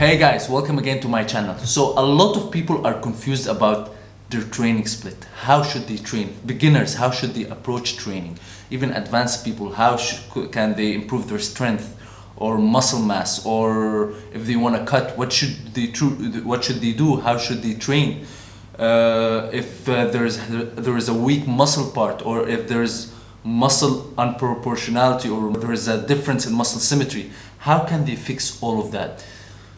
Hey guys, welcome again to my channel. So a lot of people are confused about their training split. How should they train? Beginners, how should they approach training? Even advanced people, can they improve their strength or muscle mass? Or if they want to cut, what should they do? How should they train? If there is a weak muscle part, or if there is muscle unproportionality, or there is a difference in muscle symmetry, how can they fix all of that?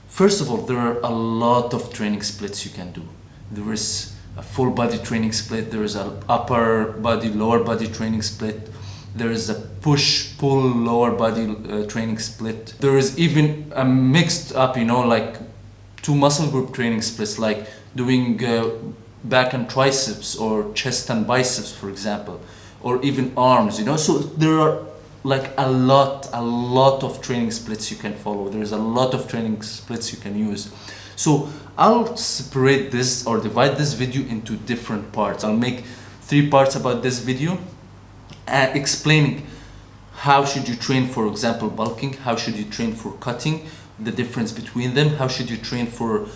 First of all, there are a lot of training splits you can do. There is a full body training split, there is an upper body, lower body training split, there is a push-pull lower body training split. There is even a mixed up, like two muscle group training splits, like doing back and triceps or chest and biceps, for example, or even arms, So there are like a lot of training splits you can follow. There's a lot of training splits you can use. So I'll separate this or divide this video into different parts. I'll make 3 parts about this video, explaining how should you train, for example, bulking, how should you train for cutting, the difference between them, how should you train for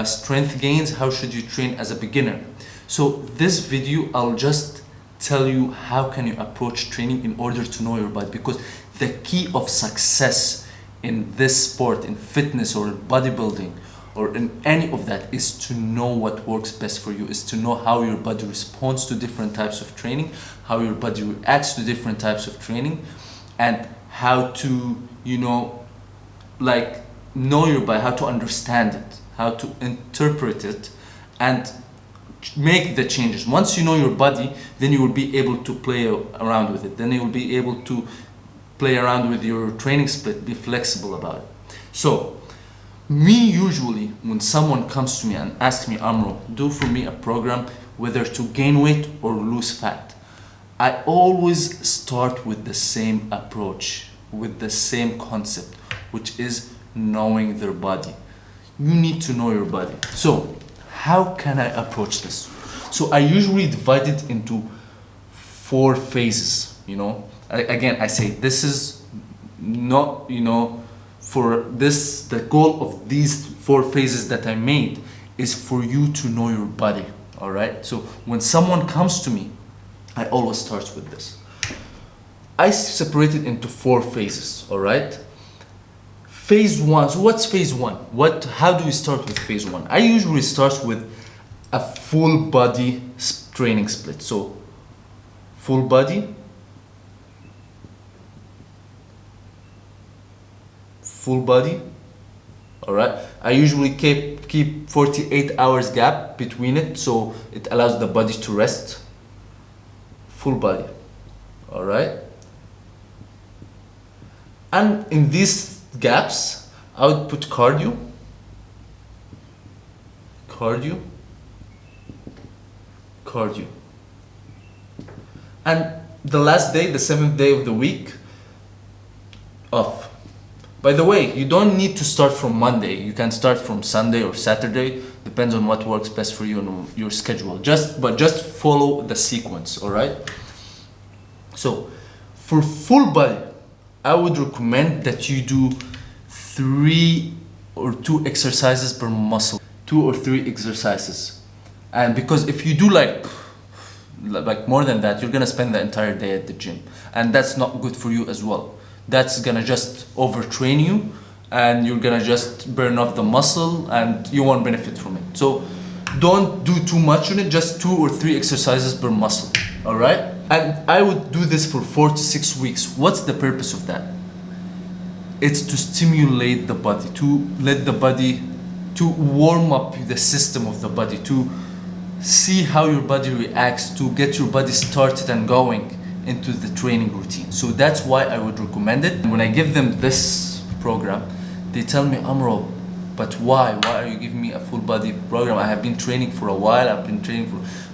strength gains, how should you train as a beginner. So this video, I'll just tell you how can you approach training in order to know your body, because the key of success in this sport, in fitness or in bodybuilding or in any of that, is to know what works best for you, is to know how your body responds to different types of training, how your body reacts to different types of training, and how to know your body, how to understand it, how to interpret it, and make the changes. Once you know your body, then you will be able to play around with it. Then you will be able to play around with your training split, be flexible about it. So, me usually, when someone comes to me and asks me, Amro, do for me a program whether to gain weight or lose fat, I always start with the same approach, with the same concept, which is knowing their body. You need to know your body. So, how can I approach this? So I usually divide it into 4 phases, Again, I say this is not, for this, the goal of these 4 phases that I made is for you to know your body, all right? So when someone comes to me, I always start with this. I separate it into 4 phases, all right? Phase 1, so what's phase 1? How do we start with phase 1? I usually start with a full body training split. So, full body, alright? I usually keep 48 hours gap between it, so it allows the body to rest. Full body, alright? And in these gaps, I would put cardio, and the last day, the 7th day of the week, off. By the way, you don't need to start from Monday. You can start from Sunday or Saturday, depends on what works best for you and your schedule. Just follow the sequence, all right? So, for full body, I would recommend that you do 3 or 2 exercises per muscle. 2 or 3 exercises. And because if you do like more than that, you're gonna spend the entire day at the gym. And that's not good for you as well. That's gonna just overtrain you, and you're gonna just burn off the muscle, and you won't benefit from it. So don't do too much on it, just 2 or 3 exercises per muscle, all right? And I would do this for 4 to 6 weeks. What's the purpose of that? It's to stimulate the body, to let the body, to warm up the system of the body, to see how your body reacts, to get your body started and going into the training routine. So that's why I would recommend it. When I give them this program, they tell me, Amro, but why? Why are you giving me a full body program? I have been training for a while,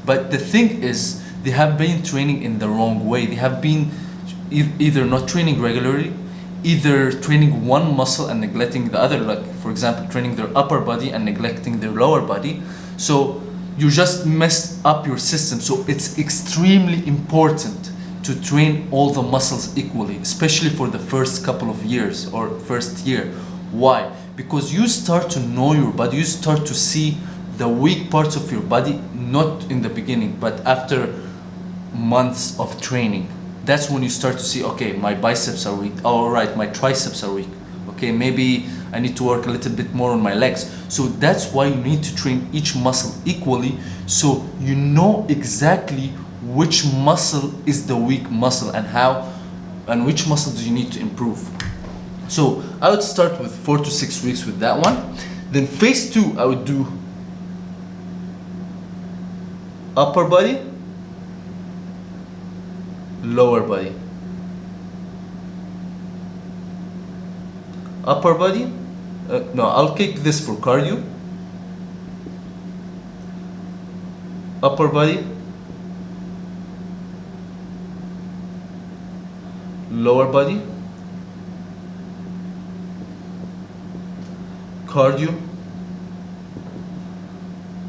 But the thing is, they have been training in the wrong way. They have been either not training regularly, either training one muscle and neglecting the other, like for example, training their upper body and neglecting their lower body. So you just messed up your system. So it's extremely important to train all the muscles equally, especially for the first couple of years or first year. Why? because you start to know your body, you start to see the weak parts of your body, not in the beginning, but after months of training. That's when you start to see, okay, my biceps are weak. All right, my triceps are weak. Okay, maybe I need to work a little bit more on my legs. So that's why you need to train each muscle equally, so you know exactly which muscle is the weak muscle and how, and which muscle do you need to improve. So I would start with 4 to 6 weeks with that one. Then phase 2, I would do upper body, lower body. Upper body, no, I'll keep this for cardio. Upper body, lower body, cardio,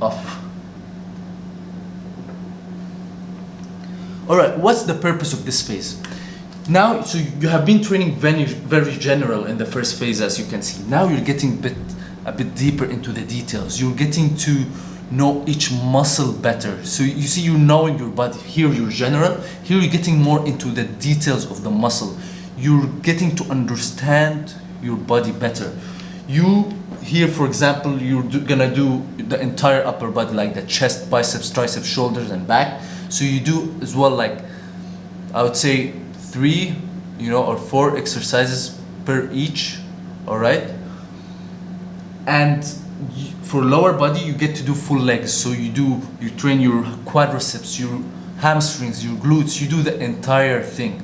off. Alright, what's the purpose of this phase? Now, so you have been training very general in the first phase, as you can see. Now you're getting a bit deeper into the details. You're getting to know each muscle better. So you see, you're knowing your body. Here you're general, here you're getting more into the details of the muscle. You're getting to understand your body better. You, here for example, you're gonna do the entire upper body, like the chest, biceps, triceps, shoulders and back. So you do as well, like I would say 3, or 4 exercises per each, all right? And for lower body, you get to do full legs. So you train your quadriceps, your hamstrings, your glutes, you do the entire thing.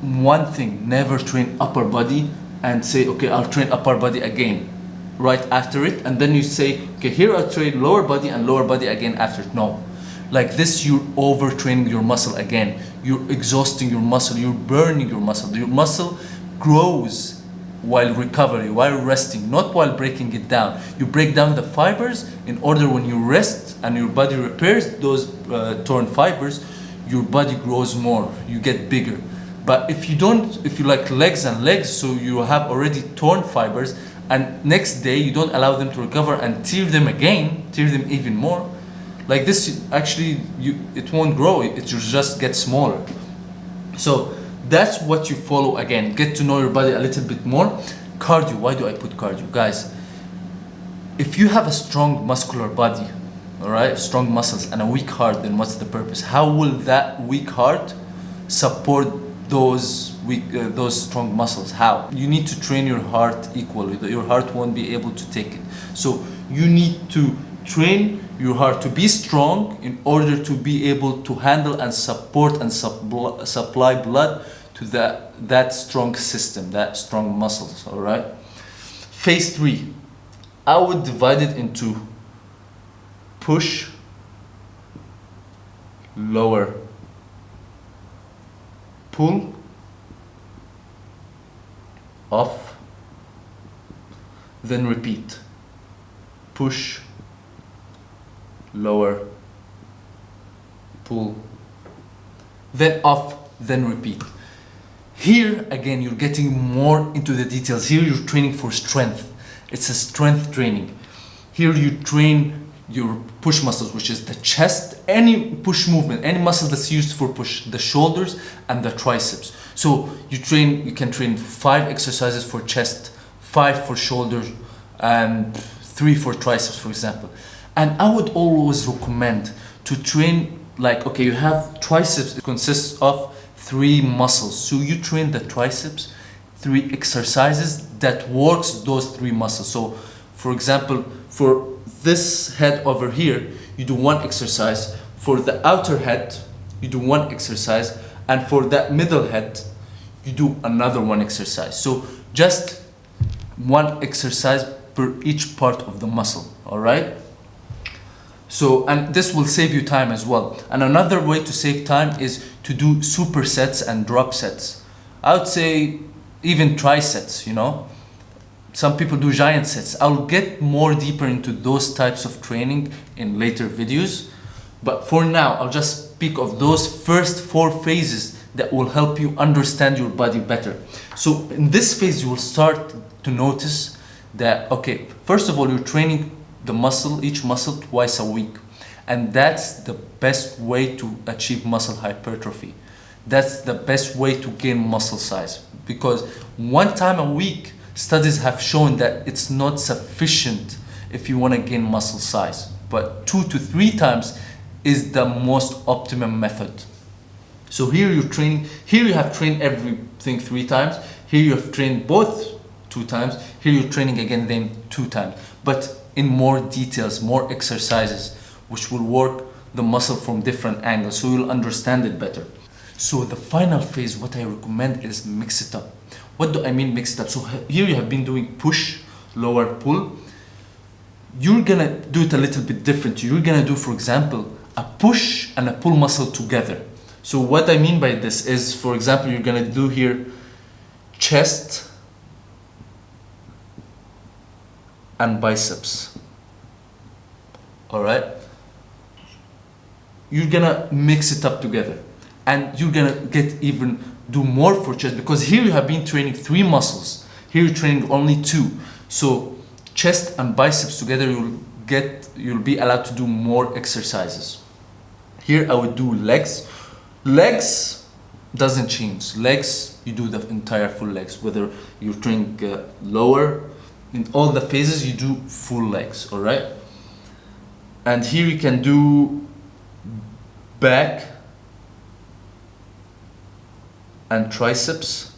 One thing, never train upper body and say, okay, I'll train upper body again right after it. And then you say, okay, here I'll train lower body and lower body again after it. No. Like this, you're overtraining your muscle again. You're exhausting your muscle, you're burning your muscle. Your muscle grows while recovery, while resting, not while breaking it down. You break down the fibers in order when you rest and your body repairs those torn fibers, your body grows more, you get bigger. But if you like legs and legs, so you have already torn fibers, and next day you don't allow them to recover and tear them even more, like this, actually, it won't grow, it will just get smaller. So that's what you follow again. Get to know your body a little bit more. Cardio, why do I put cardio? Guys, if you have a strong muscular body, all right, strong muscles and a weak heart, then what's the purpose? How will that weak heart support those strong muscles? How? You need to train your heart equally. Your heart won't be able to take it. So you need to train your heart to be strong in order to be able to handle and support and supply blood to that strong system, that strong muscles, all right? Phase 3, I would divide it into push, lower, pull, off, then repeat. Push, lower, pull, then off, then repeat. Here again, you're getting more into the details. Here you're training for strength. It's a strength training. Here you train your push muscles, which is the chest, any push movement, any muscle that's used for push, the shoulders and the triceps. So you can train 5 exercises for chest, 5 for shoulders, and 3 for triceps, for example. And I would always recommend to train, like, okay, you have triceps, it consists of 3 muscles. So you train the triceps, 3 exercises that works those 3 muscles. So for example, for this head over here, you do 1 exercise. For the outer head, you do 1 exercise. And for that middle head, you do another 1 exercise. So just 1 exercise per each part of the muscle, all right? So, and this will save you time as well. And another way to save time is to do supersets and drop sets. I would say even trisets, Some people do giant sets. I'll get more deeper into those types of training in later videos. But for now, I'll just speak of those first 4 phases that will help you understand your body better. So in this phase, you will start to notice that, okay, first of all, you're training the muscle, each muscle twice a week. And that's the best way to achieve muscle hypertrophy. That's the best way to gain muscle size, because one time a week, studies have shown that it's not sufficient if you want to gain muscle size. But 2 to 3 times is the most optimum method. So here you're training, here you have trained everything 3 times, here you have trained both 2 times, here you're training again then 2 times, but in more details, more exercises, which will work the muscle from different angles, so you'll understand it better. So the final phase, what I recommend is mix it up. What do I mean mix it up? So here you have been doing push, lower, pull. You're gonna do it a little bit different. You're gonna do, for example, a push and a pull muscle together. So what I mean by this is, for example, you're gonna do here chest and biceps. All right? You're gonna mix it up together, and you're gonna do more for chest, because here you have been training 3 muscles, here you're training only 2. So chest and biceps together, you'll be allowed to do more exercises. Here I would do legs. Legs doesn't change. Legs, you do the entire full legs, whether you're training lower, in all the phases you do full legs. All right? And here you can do back and triceps.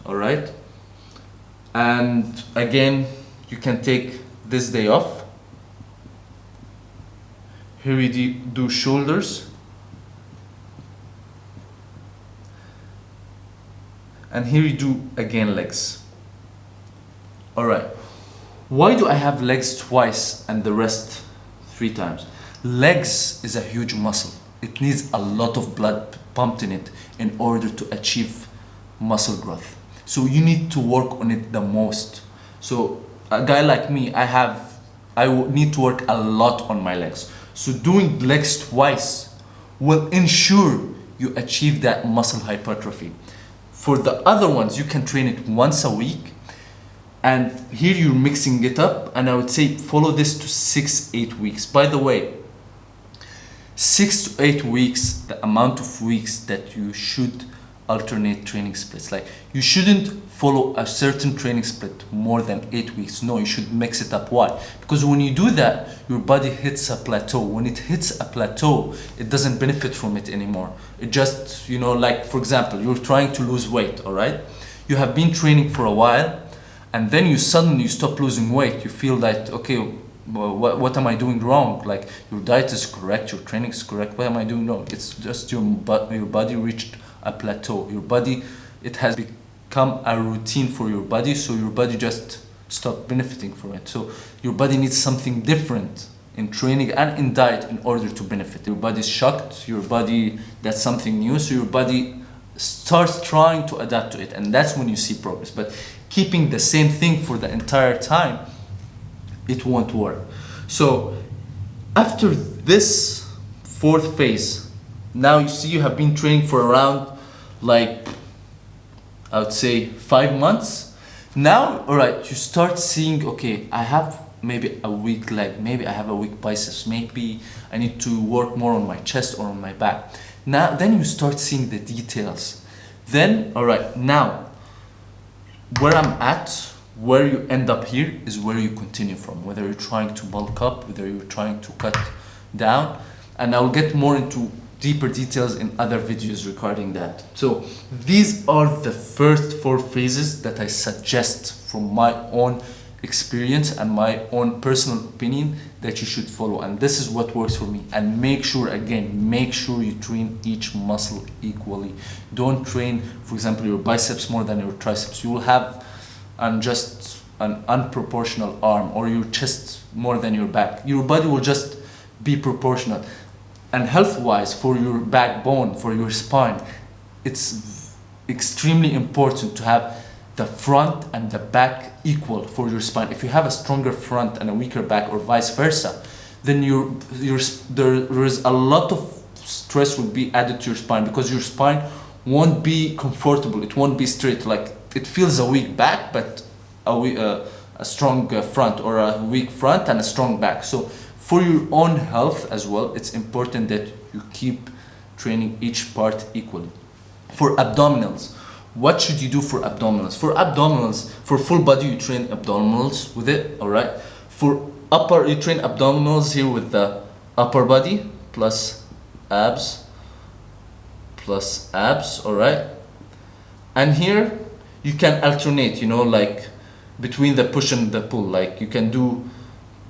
All right? And again, you can take this day off. Here we do shoulders. And here you do again legs. All right. Why do I have legs twice and the rest 3 times? Legs is a huge muscle. It needs a lot of blood pumped in it in order to achieve muscle growth. So you need to work on it the most. So a guy like me, I need to work a lot on my legs. So doing legs twice will ensure you achieve that muscle hypertrophy. For the other ones, you can train it once a week. And here you're mixing it up, and I would say follow this to 6-8 weeks. By the way, 6 to 8 weeks, the amount of weeks that you should alternate training splits. Like, you shouldn't follow a certain training split more than 8 weeks. No, you should mix it up. Why? Because when you do that, your body hits a plateau. When it hits a plateau, it doesn't benefit from it anymore. It just, like, for example, you're trying to lose weight, all right? You have been training for a while, and then you suddenly stop losing weight. You feel that, okay, well, what am I doing wrong? Like, your diet is correct, your training is correct. What am I doing wrong? It's just your body reached a plateau. Your body, it has become a routine for your body, so your body just stopped benefiting from it. So your body needs something different in training and in diet in order to benefit. Your body's shocked, your body, that's something new, so your body starts trying to adapt to it, and that's when you see progress. But keeping the same thing for the entire time, it won't work. So after this 4th phase, now you see you have been training for around, like, I would say 5 months. Now, all right, you start seeing, okay, I have maybe a weak leg, maybe I have a weak biceps, maybe I need to work more on my chest or on my back. Now, then you start seeing the details. Then, all right, now, where I'm at, where you end up here is where you continue from, whether you're trying to bulk up, whether you're trying to cut down, and I'll get more into deeper details in other videos regarding that. So these are the first 4 phases that I suggest from my own experience and my own personal opinion that you should follow, and this is what works for me. And make sure you train each muscle equally. Don't train, for example, your biceps more than your triceps. You will have just an unproportional arm, or your chest more than your back. Your body will just be proportional. And health-wise, for your backbone, for your spine, it's extremely important to have the front and the back equal for your spine. If you have a stronger front and a weaker back, or vice versa, then there is a lot of stress will be added to your spine, because your spine won't be comfortable. It won't be straight. Like, it feels a weak back, but a strong front, or a weak front and a strong back. So for your own health as well, it's important that you keep training each part equally. For abdominals, what should you do for abdominals? For abdominals, for full body, you train abdominals with it, all right? For upper, you train abdominals here with the upper body plus abs, all right? And here you can alternate, you know, like between the push and the pull. Like you can do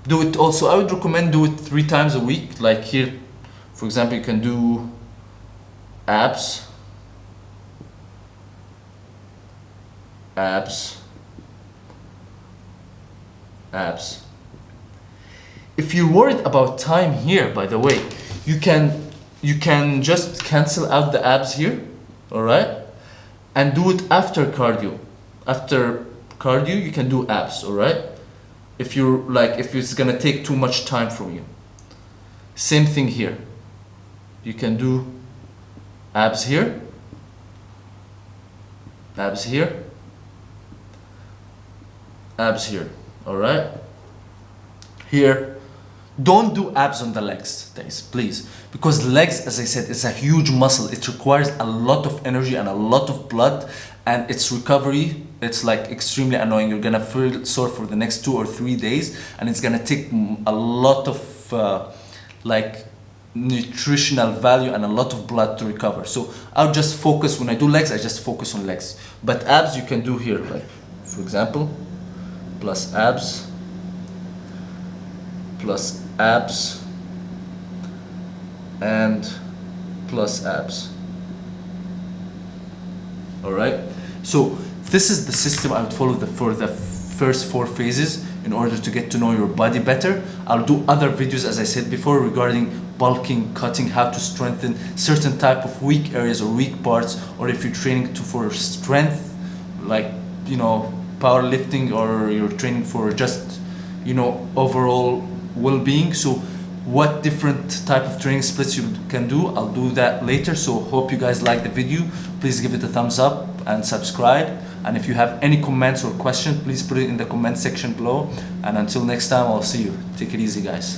it also. I would recommend do it 3 times a week. Like here, for example, you can do abs, If you're worried about time here, by the way, you can just cancel out the abs here, all right, and do it after cardio. After cardio, you can do abs, all right. If it's gonna take too much time from you. Same thing here. You can do abs here, abs here, abs here, all right. Here, don't do abs on the legs, guys, please, because legs, as I said, is a huge muscle. It requires a lot of energy and a lot of blood, and its recovery, it's like extremely annoying. You're gonna feel sore for the next 2 or 3 days, and it's gonna take a lot of like nutritional value and a lot of blood to recover. So I'll just focus, when I do legs, I just focus on legs. But abs you can do here, like for example, plus abs, and plus abs. All right, so this is the system I would follow for the first 4 phases in order to get to know your body better. I'll do other videos, as I said before, regarding bulking, cutting, how to strengthen certain type of weak areas or weak parts, or if you're training for strength, like, you know, powerlifting, or you're training for just, you know, overall well-being. So what different type of training splits you can do, I'll do that later. So hope you guys like the video. Please give it a thumbs up and subscribe, and if you have any comments or questions, please put it in the comment section below. And until next time, I'll see you. Take it easy, guys.